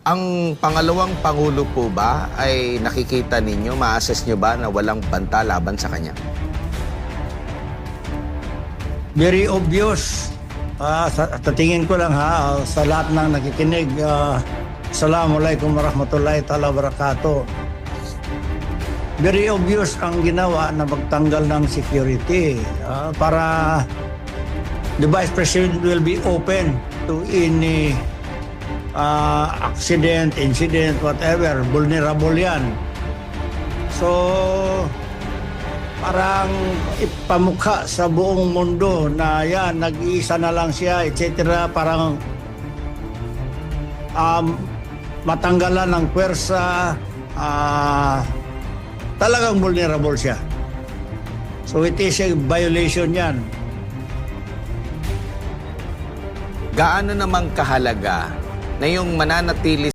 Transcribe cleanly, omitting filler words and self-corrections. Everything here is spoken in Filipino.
Ang pangalawang pangulo po ba ay nakikita ninyo, ma-assess nyo ba na walang banta laban sa kanya? Very obvious. Sa tingin ko lang sa lahat ng nakikinig, Assalamualaikum warahmatullahi ta'ala wabarakatuh. Very obvious ang ginawa na magtanggal ng security para the Vice President will be open to any accident, incident, whatever. Vulnerable yan. So, parang ipamukha sa buong mundo na yan, nag-iisa na lang siya, etc. Parang matanggalan ng pwersa, talagang vulnerable siya. So it is a violation yan. Gaano namang kahalaga na yung mananatili